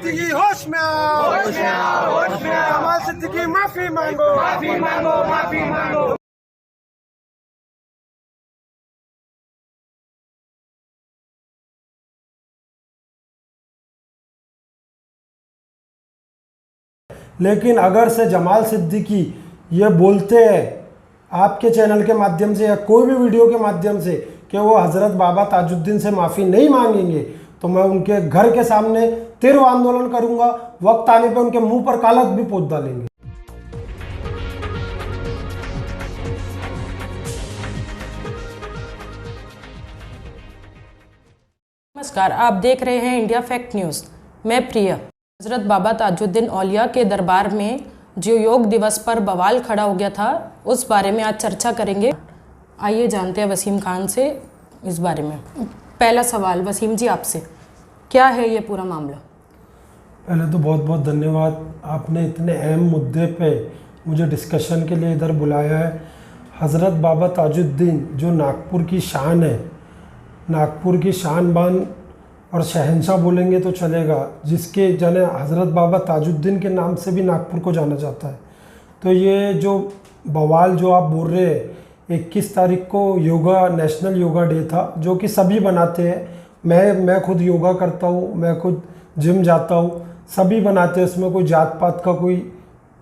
सिद्दीकी होश में आओ, होश में आओ, होश में आओ। जमाल सिद्दीकी माफी मांगो, माफी मांगो, माफी मांगो। लेकिन अगर से जमाल सिद्दीकी ये बोलते हैं आपके चैनल के माध्यम से या कोई भी वीडियो के माध्यम से कि वो हज़रत बाबा ताजुद्दीन से माफ़ी नहीं मांगेंगे, तो मैं उनके घर के सामने तीव्र आंदोलन करूंगा। वक्त आने पे उनके मुंह पर कालक भी पोत डालेंगे। नमस्कार, आप देख रहे हैं इंडिया फैक्ट न्यूज़। मैं प्रिया। हज़रत बाबा ताजुद्दीन औलिया के दरबार में जो योग दिवस पर बवाल खड़ा हो गया था, उस बारे में आज चर्चा करेंगे। आइए जानते हैं वसीम खान से इस बारे में। पहला सवाल वसीम जी आपसे, क्या है ये पूरा मामला? पहले तो बहुत बहुत धन्यवाद, आपने इतने अहम मुद्दे पे मुझे डिस्कशन के लिए इधर बुलाया है। हज़रत बाबा ताजुद्दीन जो नागपुर की शान है, नागपुर की शान बान और शहंशाह बोलेंगे तो चलेगा, जिसके जाने हज़रत बाबा ताजुद्दीन के नाम से भी नागपुर को जाना जाता है। तो ये जो बवाल जो आप बोल रहे हैं, 21 तारीख को योगा नेशनल योगा डे था, जो कि सभी बनाते हैं। मैं खुद योगा करता हूँ, मैं खुद जिम जाता हूँ, सभी बनाते हैं, उसमें कोई जात पात का कोई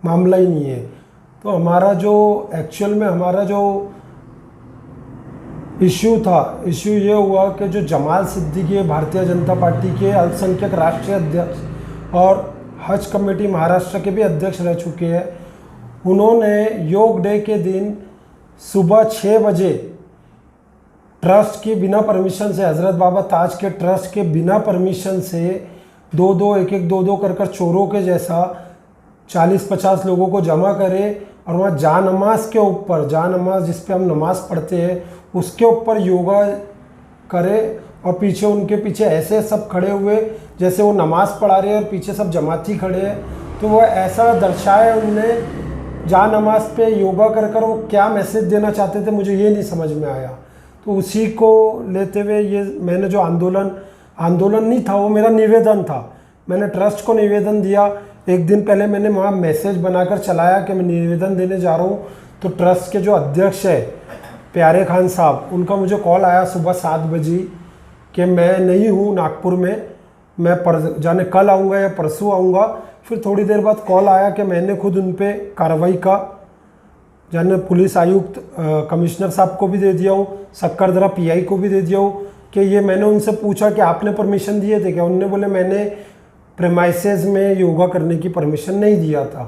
मामला ही नहीं है। तो हमारा जो एक्चुअल में हमारा जो इशू ये हुआ कि जो जमाल सिद्दीकी भारतीय जनता पार्टी के अल्पसंख्यक राष्ट्रीय अध्यक्ष और हज कमेटी महाराष्ट्र के भी अध्यक्ष रह चुके हैं, उन्होंने योग डे के दिन सुबह 6 बजे ट्रस्ट की बिना परमिशन से, हज़रत बाबा ताज के ट्रस्ट के बिना परमिशन से एक दो कर चोरों के जैसा 40-50 लोगों को जमा करे और वहाँ जानमाज के ऊपर, जानमाज जिस पे हम नमाज़ पढ़ते हैं, उसके ऊपर योगा करे। और पीछे उनके पीछे ऐसे सब खड़े हुए जैसे वो नमाज़ पढ़ा रहे हैं और पीछे सब जमाती खड़े हैं। तो वो ऐसा दर्शाया उनने जानमाज पे योगा कर वो क्या मैसेज देना चाहते थे, मुझे ये नहीं समझ में आया। तो उसी को लेते हुए ये मैंने जो आंदोलन नहीं था, वो मेरा निवेदन था। मैंने ट्रस्ट को निवेदन दिया। एक दिन पहले मैंने वहाँ मैसेज बनाकर चलाया कि मैं निवेदन देने जा रहा हूँ। तो ट्रस्ट के जो अध्यक्ष है प्यारे खान साहब, उनका मुझे कॉल आया सुबह 7 बजे कि मैं नहीं हूँ नागपुर में, मैं जाने कल आऊँगा या परसों आऊँगा। फिर थोड़ी देर बाद कॉल आया कि मैंने खुद उन पर कार्रवाई का जाने पुलिस आयुक्त कमिश्नर साहब को भी दे दिया हूँ, सक्करदरा PI को भी दे दिया हूँ कि ये मैंने उनसे पूछा कि आपने परमिशन दिए थे क्या? उन्होंने बोले मैंने प्रेमाइसेस में योगा करने की परमिशन नहीं दिया था।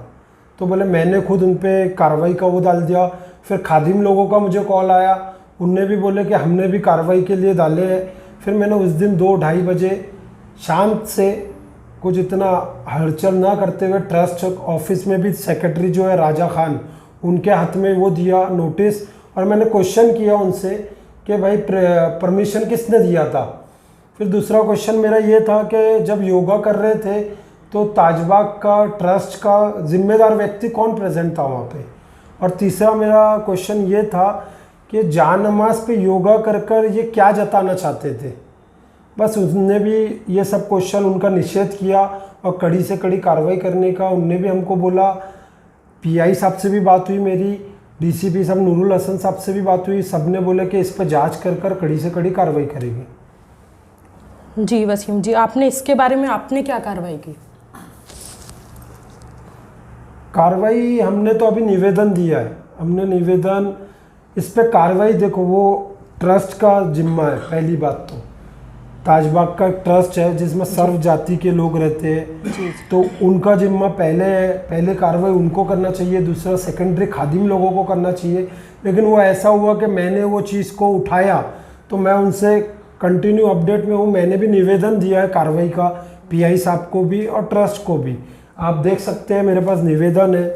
तो बोले मैंने खुद उन पर कार्रवाई का वो डाल दिया। फिर खादिम लोगों का मुझे कॉल आया, उनने भी बोले कि हमने भी कार्रवाई के लिए डाले हैं। फिर मैंने उस दिन 2-2:30 बजे शांत से, कुछ इतना हलचल ना करते हुए, ट्रस्ट ऑफिस में भी सेक्रेटरी जो है राजा खान, उनके हाथ में वो दिया नोटिस। और मैंने क्वेश्चन किया उनसे कि भाई परमिशन किसने दिया था। फिर दूसरा क्वेश्चन मेरा ये था कि जब योगा कर रहे थे तो ताजबाग का ट्रस्ट का जिम्मेदार व्यक्ति कौन प्रेजेंट था वहाँ पे। और तीसरा मेरा क्वेश्चन ये था कि जानमाज पे योगा कर ये क्या जताना चाहते थे। बस उसने भी ये सब क्वेश्चन उनका निषेध किया और कड़ी से कड़ी कार्रवाई करने का उनने भी हमको बोला। PI साहब से भी बात हुई मेरी, DCP साहब नूरुल हसन साहब से भी बात हुई। सब ने बोले कि इस पर जांच कर कड़ी से कड़ी कार्रवाई करेंगे। जी वसीम जी, आपने इसके बारे में आपने क्या कार्रवाई की? कार्रवाई हमने तो अभी निवेदन दिया है, हमने निवेदन इस पे कार्रवाई, देखो वो ट्रस्ट का जिम्मा है। पहली बात तो ताजबाग का ट्रस्ट है जिसमें सर्व जाति के लोग रहते हैं, तो उनका जिम्मा पहले कार्रवाई उनको करना चाहिए। दूसरा सेकेंडरी खादिम लोगों को करना चाहिए। लेकिन वो ऐसा हुआ कि मैंने वो चीज़ को उठाया तो मैं उनसे कंटिन्यू अपडेट में हूँ। मैंने भी निवेदन दिया है कार्रवाई का, PI साहब को भी और ट्रस्ट को भी। आप देख सकते हैं मेरे पास निवेदन है,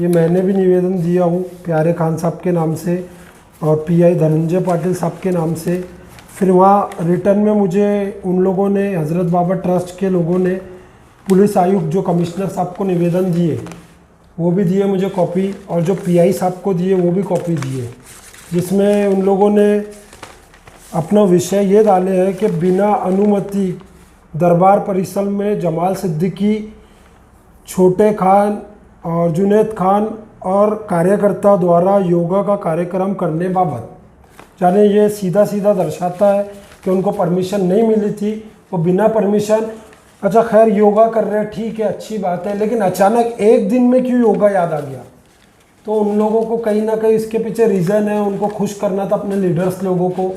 ये मैंने भी निवेदन दिया हूँ प्यारे खान साहब के नाम से और PI धनंजय पाटिल साहब के नाम से। फिर वहाँ रिटर्न में मुझे उन लोगों ने, हज़रत बाबा ट्रस्ट के लोगों ने पुलिस आयुक्त जो कमिश्नर साहब को निवेदन दिए वो भी दिए मुझे कॉपी, और जो PI साहब को दिए वो भी कॉपी दिए, जिसमें उन लोगों ने अपना विषय ये डाले हैं कि बिना अनुमति दरबार परिसर में जमाल सिद्दीकी, छोटे खान और जुनैद खान और कार्यकर्ता द्वारा योगा का कार्यक्रम करने बाबत, यानी ये सीधा सीधा दर्शाता है कि उनको परमिशन नहीं मिली थी, वो बिना परमिशन, अच्छा खैर योगा कर रहे हैं, ठीक है, अच्छी बात है, लेकिन अचानक एक दिन में क्यों योगा याद आ गया? तो उन लोगों को कहीं ना कहीं इसके पीछे रीज़न है, उनको खुश करना था अपने लीडर्स लोगों को,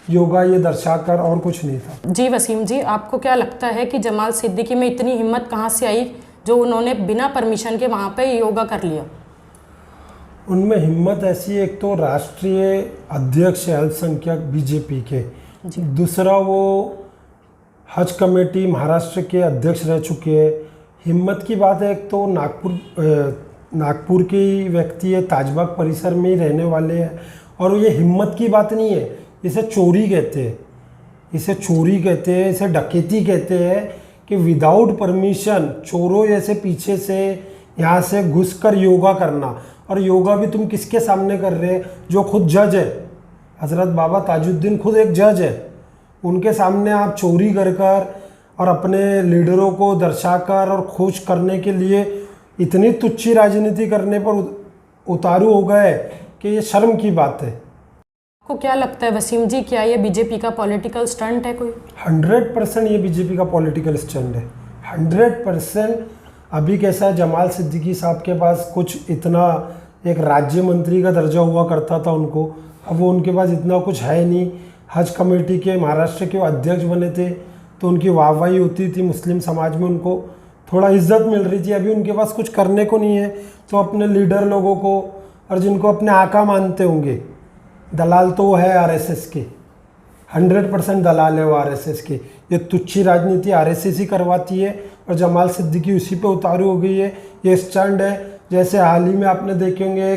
योगा ये दर्शाकर, और कुछ नहीं था। जी वसीम जी, आपको क्या लगता है कि जमाल सिद्दीकी में इतनी हिम्मत कहाँ से आई जो उन्होंने बिना परमिशन के वहाँ पे योगा कर लिया? उनमें हिम्मत ऐसी है, एक तो राष्ट्रीय अध्यक्ष है अल्पसंख्यक बीजेपी के, दूसरा वो हज कमेटी महाराष्ट्र के अध्यक्ष रह चुके हैं। हिम्मत की बात है, एक तो नागपुर की व्यक्ति है, ताजबाग परिसर में ही रहने वाले हैं, और ये हिम्मत की बात नहीं है, इसे चोरी कहते हैं, इसे चोरी कहते हैं, इसे डकैती कहते हैं कि विदाउट परमिशन चोरों जैसे पीछे से यहाँ से घुसकर योगा करना। और योगा भी तुम किसके सामने कर रहे हैं? जो खुद जज है, हज़रत बाबा ताजुद्दीन खुद एक जज है, उनके सामने आप चोरी कर और अपने लीडरों को दर्शाकर और खुश करने के लिए इतनी तुच्छी राजनीति करने पर उतारू हो गए कि ये शर्म की बात है। आपको क्या लगता है वसीम जी, क्या ये बीजेपी का पॉलिटिकल स्टंट है कोई? 100% ये बीजेपी का पॉलिटिकल स्टंट है, 100%। अभी कैसा है, जमाल सिद्दीकी साहब के पास कुछ इतना, एक राज्य मंत्री का दर्जा हुआ करता था उनको, अब वो उनके पास इतना कुछ है नहीं। हज कमेटी के महाराष्ट्र के वो अध्यक्ष बने थे तो उनकी वाहवाही होती थी, मुस्लिम समाज में उनको थोड़ा इज्जत मिल रही थी। अभी उनके पास कुछ करने को नहीं है, तो अपने लीडर लोगों को और जिनको अपने आका मानते होंगे, दलाल तो वो है आरएसएस के, 100% दलाल है वो आरएसएस के। ये तुच्छी राजनीति आरएसएस ही करवाती है और जमाल सिद्दीकी उसी पे उतारू हो गई है। ये स्टैंड है, जैसे हाल ही में आपने देखे होंगे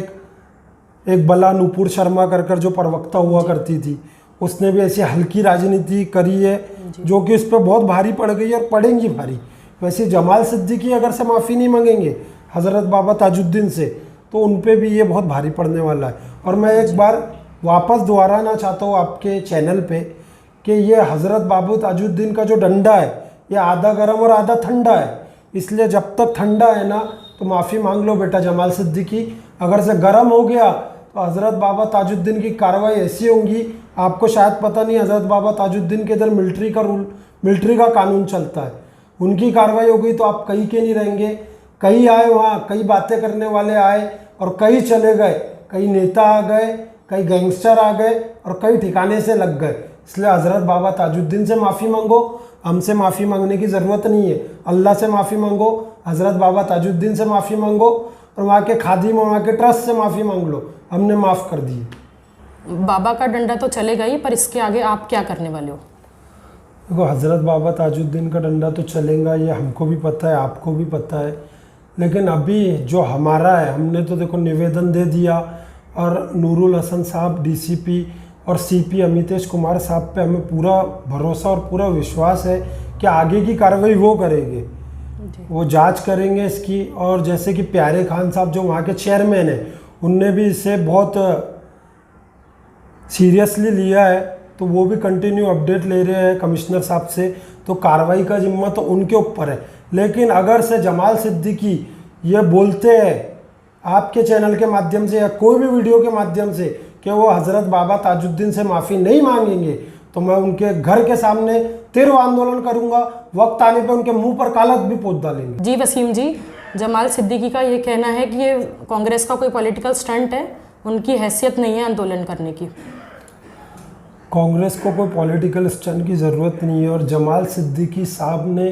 एक बला नूपुर शर्मा कर जो प्रवक्ता हुआ करती थी, उसने भी ऐसी हल्की राजनीति करी है जो कि उस पर बहुत भारी पड़ गई और पड़ेंगी भारी। वैसे जमाल सिद्दीकी अगर से माफ़ी नहीं मांगेंगे हज़रत बाबा ताजुद्दीन से, तो उन पे भी ये बहुत भारी पड़ने वाला है। और मैं एक बार वापस दोहराना चाहता हूँ आपके चैनल पे कि ये हज़रत बाबा ताजुद्दीन का जो डंडा है ये आधा गर्म और आधा ठंडा है, इसलिए जब तक ठंडा है ना तो माफ़ी मांग लो बेटा जमाल सिद्दीकी। अगर से गर्म हो गया तो हज़रत बाबा ताजुद्दीन की कार्रवाई ऐसी होंगी, आपको शायद पता नहीं, हज़रत बाबा ताजुद्दीन के इधर मिलिट्री का कानून चलता है, उनकी कार्रवाई हो गई तो आप कहीं के नहीं रहेंगे। कई आए वहाँ, कई बातें करने वाले आए और कई चले गए, कई नेता आ गए, कई गैंगस्टर आ गए और कई ठिकाने से लग गए। इसलिए हज़रत बाबा ताजुद्दीन से माफ़ी मांगो, हमसे माफ़ी मांगने की ज़रूरत नहीं है। अल्लाह से माफ़ी मांगो, हज़रत बाबा ताजुद्दीन से माफ़ी मांगो और वहाँ के खादिम और वहाँ के ट्रस्ट से माफ़ी मांग लो, हमने माफ़ कर दी। बाबा का डंडा तो चलेगा ही, पर इसके आगे आप क्या करने वाले हो? देखो, हज़रत बाबा ताजुद्दीन का डंडा तो चलेगा, ये हमको भी पता है, आपको भी पता है, लेकिन अभी जो हमारा है, हमने तो देखो निवेदन दे दिया और नूरुल हसन साहब डीसीपी और सीपी अमितेश कुमार साहब पे हमें पूरा भरोसा और पूरा विश्वास है कि आगे की कार्रवाई वो करेंगे, वो जांच करेंगे इसकी। और जैसे कि प्यारे खान साहब जो वहाँ के चेयरमैन हैं, उनने भी इसे बहुत सीरियसली लिया है, तो वो भी कंटिन्यू अपडेट ले रहे हैं कमिश्नर साहब से, तो कार्रवाई का जिम्मा तो उनके ऊपर है। लेकिन अगर से जमाल सिद्दीकी ये बोलते हैं आपके चैनल के माध्यम से या कोई भी वीडियो के माध्यम से कि वो हज़रत बाबा ताजुद्दीन से माफ़ी नहीं मांगेंगे, तो मैं उनके घर के सामने तीव्र आंदोलन करूंगा, वक्त आने पे उनके मुंह पर कालक भी पोत डालेंगे। जी वसीम जी, जमाल सिद्दीकी का ये कहना है कि ये कांग्रेस का कोई पॉलिटिकल स्टंट है, उनकी हैसियत नहीं है आंदोलन करने की। कांग्रेस को कोई पॉलिटिकल स्टंट की ज़रूरत नहीं है, और जमाल सिद्दीकी साहब ने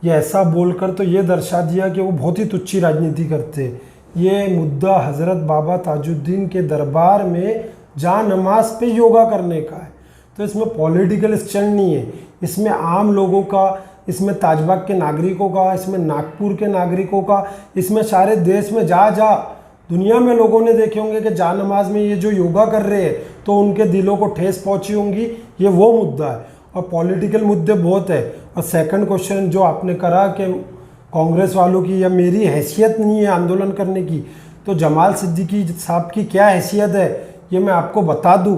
ये ऐसा बोलकर तो ये दर्शा दिया कि वो बहुत ही तुच्छी राजनीति करते हैं। ये मुद्दा हज़रत बाबा ताजुद्दीन के दरबार में जहाँ नमाज पे योगा करने का है, तो इसमें पॉलिटिकल स्टंट नहीं है, इसमें आम लोगों का, इसमें ताजबाग के नागरिकों का, इसमें नागपुर के नागरिकों का, इसमें सारे देश में जहाँ दुनिया में लोगों ने देखे होंगे कि जा नमाज में ये जो योगा कर रहे हैं तो उनके दिलों को ठेस पहुंची होंगी, ये वो मुद्दा है। और पॉलिटिकल मुद्दे बहुत है। और सेकंड क्वेश्चन जो आपने करा कि कांग्रेस वालों की या मेरी हैसियत नहीं है आंदोलन करने की, तो जमाल सिद्दीकी साहब की क्या हैसियत है ये मैं आपको बता दूं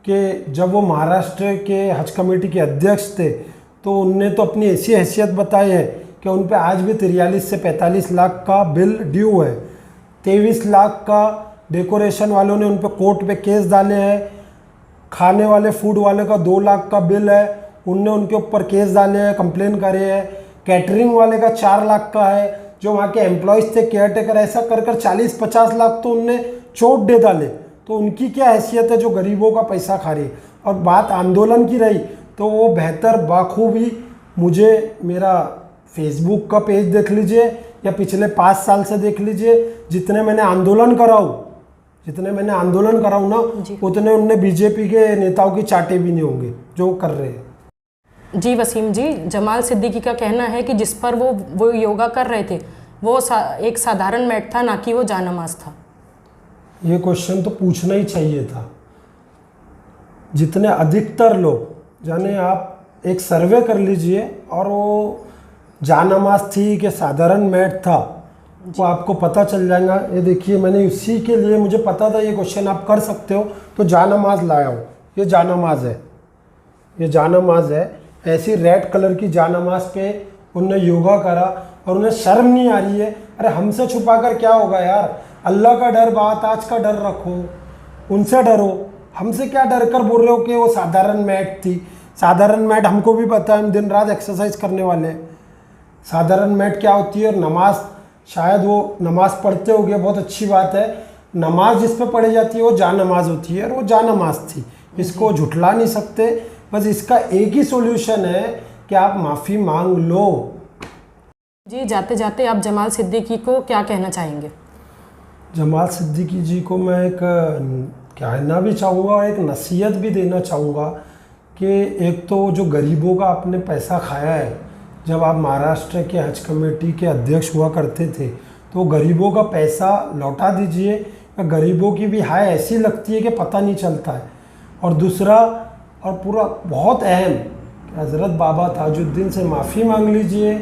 कि जब वो महाराष्ट्र के हज कमेटी के अध्यक्ष थे तो उनने तो अपनी ऐसी हैसियत बताई है कि उन पे आज भी 43 से 45 लाख का बिल ड्यू है। 23 लाख का डेकोरेशन वालों ने उन पे कोर्ट पे केस डाले हैं। खाने वाले फूड वाले का 2 लाख का बिल है, उनने उनके ऊपर केस डाले हैं, कंप्लेन करे हैं। कैटरिंग वाले का 4 लाख का है, जो वहाँ के एम्प्लॉयज़ थे, केयर टेकर, ऐसा कर कर 40-50 लाख तो उनने चोट दे डाले। तो उनकी क्या हैसियत है जो गरीबों का पैसा खा रही है। और बात आंदोलन की रही तो वो बेहतर बाखूबी मुझे मेरा फेसबुक का पेज देख लीजिए या पिछले 5 साल से देख लीजिए, जितने मैंने आंदोलन कराऊँ ना उतने उनने बीजेपी के नेताओं की चाटे भी नहीं होंगे जो कर रहे हैं। जी वसीम जी, जमाल सिद्दीकी का कहना है कि जिस पर वो योगा कर रहे थे वो एक साधारण मैट था, ना कि वो जानमाज था। ये क्वेश्चन तो पूछना ही चाहिए था। जितने अधिकतर लोग जाने, आप एक सर्वे कर लीजिए और वो जानमाज थी कि साधारण मैट था वो आपको पता चल जाएगा। ये देखिए, मैंने उसी के लिए, मुझे पता था ये क्वेश्चन आप कर सकते हो तो जानमाज लाया हूँ। ये जानमाज है, ये जानमाज है। ऐसी रेड कलर की जानमाज पे उनने योगा करा और उन्हें शर्म नहीं आ रही है। अरे हमसे छुपा कर क्या होगा यार, अल्लाह का डर, बात आज का डर रखो, उनसे डरो। हमसे क्या डर कर बोल रहे हो कि वो साधारण मैट थी। साधारण मैट हमको भी पता है, हम दिन रात एक्सरसाइज करने वाले हैं। साधारण मैट क्या होती है, और नमाज, शायद वो नमाज पढ़ते होंगे, बहुत अच्छी बात है। नमाज जिस पे पढ़ी जाती है वो जानमाज होती है और वो जानमाज थी, इसको झुठला नहीं सकते। बस इसका एक ही सॉल्यूशन है कि आप माफ़ी मांग लो। जी, जाते जाते आप जमाल सिद्दीकी को क्या कहना चाहेंगे? जमाल सिद्दीकी जी को मैं एक कहना भी चाहूँगा और एक नसीहत भी देना चाहूँगा कि एक तो जो गरीबों का आपने पैसा खाया है, जब आप महाराष्ट्र के हज कमेटी के अध्यक्ष हुआ करते थे तो गरीबों का पैसा लौटा दीजिए। गरीबों की भी हाय ऐसी लगती है कि पता नहीं चलता है। और दूसरा, और पूरा बहुत अहम, हज़रत बाबा ताजुद्दीन से माफ़ी मांग लीजिए,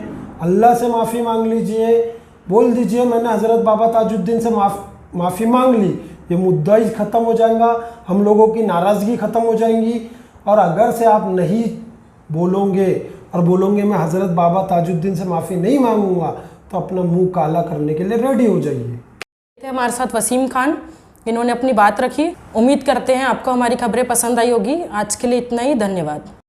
अल्लाह से माफ़ी मांग लीजिए, बोल दीजिए मैंने हज़रत बाबा ताजुद्दीन से माफ़ी मांग ली। ये मुद्दा ही ख़त्म हो जाएगा, हम लोगों की नाराज़गी ख़त्म हो जाएंगी। और अगर से आप नहीं बोलोगे और बोलोगे मैं हज़रत बाबा ताजुद्दीन से माफ़ी नहीं मांगूंगा, तो अपना मुंह काला करने के लिए रेडी हो जाइए। हमारे साथ वसीम खान, इन्होंने अपनी बात रखी। उम्मीद करते हैं आपको हमारी खबरें पसंद आई होगी। आज के लिए इतना ही, धन्यवाद।